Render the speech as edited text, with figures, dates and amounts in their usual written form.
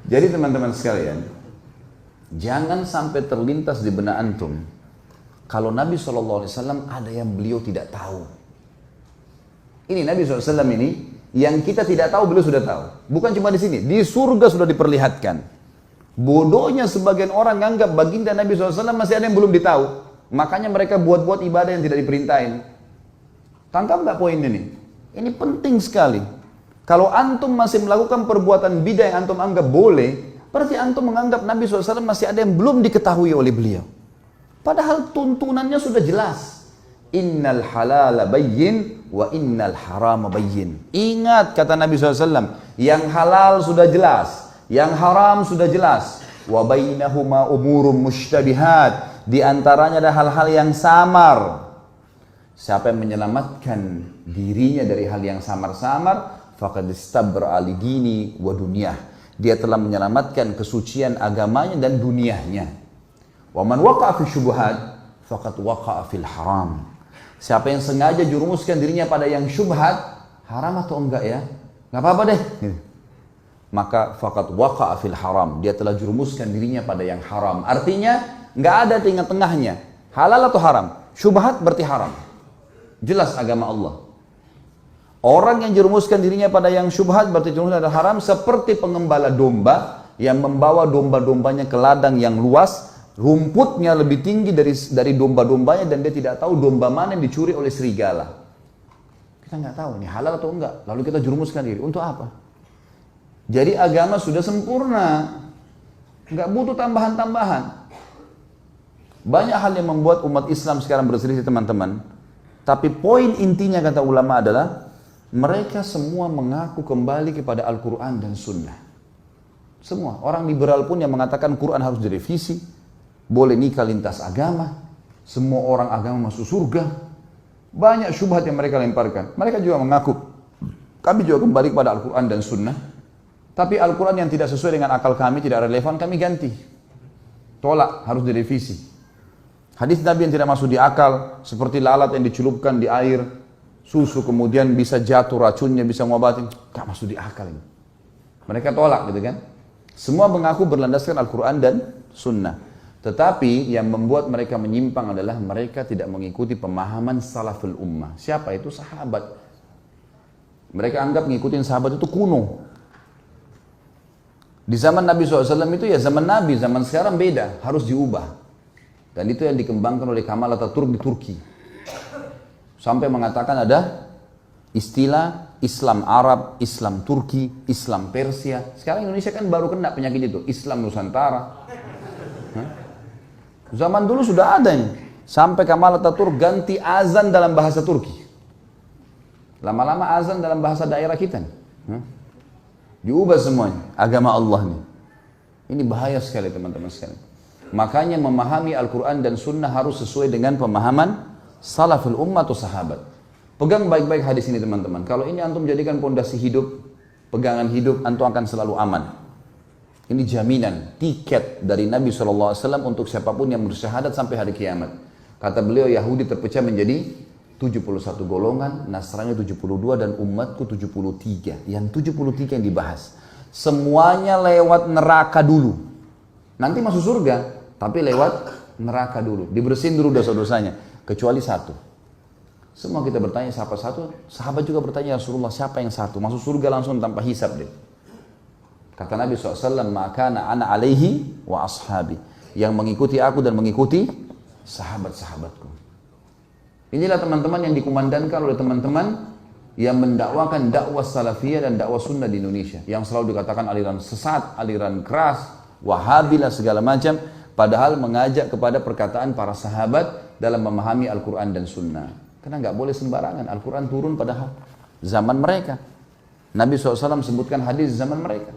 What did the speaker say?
Jadi teman-teman sekalian, jangan sampai terlintas di benak antum kalau Nabi SAW ada yang beliau tidak tahu. Ini Nabi SAW ini yang kita tidak tahu beliau sudah tahu. Bukan cuma di sini, di surga sudah diperlihatkan. Bodohnya sebagian orang menganggap baginda Nabi SAW masih ada yang belum ditahu. Makanya mereka buat-buat ibadah yang tidak diperintahin. Tangkap nggak poin ini? Ini penting sekali. Kalau antum masih melakukan perbuatan bidah yang antum anggap boleh, berarti antum menganggap Nabi SAW masih ada yang belum diketahui oleh beliau. Padahal tuntunannya sudah jelas. Innal halala bayyin wa innal harama bayyin. Ingat kata Nabi SAW, yang halal sudah jelas, yang haram sudah jelas. Wa bainahuma umurum mushtabihat. Di antaranya ada hal-hal yang samar. Siapa yang menyelamatkan dirinya dari hal yang samar-samar, faqad istabra li dini wa dunyah. Dia telah menyelamatkan kesucian agamanya dan dunianya. Wa man waqa'a fi syubhat faqad waqa'a fil haram. Siapa yang sengaja jurumuskan dirinya pada yang syubhat, haram atau enggak ya? Enggak apa-apa deh. Maka faqad waqa'a fil haram. Dia telah jurumuskan dirinya pada yang haram. Artinya enggak ada tengah-tengahnya. Halal atau haram? Syubhat berarti haram. Jelas agama Allah. Orang yang jerumuskan dirinya pada yang syubhat berarti jerumuskan pada haram, seperti pengembala domba yang membawa domba-dombanya ke ladang yang luas, rumputnya lebih tinggi dari domba-dombanya dan dia tidak tahu domba mana yang dicuri oleh serigala. Kita nggak tahu ini halal atau enggak. Lalu kita jerumuskan diri untuk apa? Jadi agama sudah sempurna, nggak butuh tambahan-tambahan. Banyak hal yang membuat umat Islam sekarang berselisih teman-teman. Tapi poin intinya kata ulama adalah mereka semua mengaku kembali kepada Al-Quran dan Sunnah. Semua orang liberal pun yang mengatakan Quran harus direvisi, boleh nikah lintas agama, semua orang agama masuk surga. Banyak syubhat yang mereka lemparkan. Mereka juga mengaku, kami juga kembali kepada Al-Quran dan Sunnah. Tapi Al-Quran yang tidak sesuai dengan akal kami, tidak relevan, kami ganti. Tolak, harus direvisi. Hadis Nabi yang tidak masuk di akal, seperti lalat yang dicelupkan di air, susu kemudian bisa jatuh racunnya, bisa ngobatin. Gak masuk di akal ini. Mereka tolak gitu kan. Semua mengaku berlandaskan Al-Quran dan Sunnah. Tetapi yang membuat mereka menyimpang adalah mereka tidak mengikuti pemahaman salaful ummah. Siapa itu? Sahabat. Mereka anggap ngikutin sahabat itu kuno. Di zaman Nabi SAW itu ya zaman Nabi, zaman sekarang beda, harus diubah. Dan itu yang dikembangkan oleh Kamal Atatürk di Turki. Sampai mengatakan ada istilah Islam Arab, Islam Turki, Islam Persia. Sekarang Indonesia kan baru kena penyakit itu, Islam Nusantara. Zaman dulu sudah ada ini. Sampai Kamal Atatürk ganti azan dalam bahasa Turki. Lama-lama azan dalam bahasa daerah kita nih. Diubah semuanya. Agama Allah nih. Ini bahaya sekali teman-teman sekalian. Makanya memahami Al-Quran dan Sunnah harus sesuai dengan pemahaman salaful ummah atau sahabat. Pegang baik-baik hadis ini teman-teman. Kalau ini antum jadikan pondasi hidup, pegangan hidup, antum akan selalu aman. Ini jaminan, tiket dari Nabi SAW untuk siapapun yang bersyahadat sampai hari kiamat. Kata beliau, Yahudi terpecah menjadi 71 golongan, Nasrani 72 dan umatku 73. Yang 73 yang dibahas. Semuanya lewat neraka dulu. Nanti masuk surga, tapi lewat neraka dulu. Dibersihin dulu dosa-dosanya. Kecuali satu. Semua kita bertanya siapa satu? Sahabat juga bertanya, Rasulullah siapa yang satu? Masuk surga langsung tanpa hisab deh. Kata Nabi SAW, "Makana ana alaihi wa ashabi." Yang mengikuti aku dan mengikuti sahabat-sahabatku. Inilah teman-teman yang dikumandangkan oleh teman-teman yang mendakwakan dakwah salafiyah dan dakwah sunnah di Indonesia. Yang selalu dikatakan aliran sesat, aliran keras, wahabilah segala macam. Padahal mengajak kepada perkataan para sahabat dalam memahami Al-Quran dan Sunnah. Karena nggak boleh sembarangan. Al-Quran turun pada zaman mereka. Nabi SAW sebutkan hadis zaman mereka.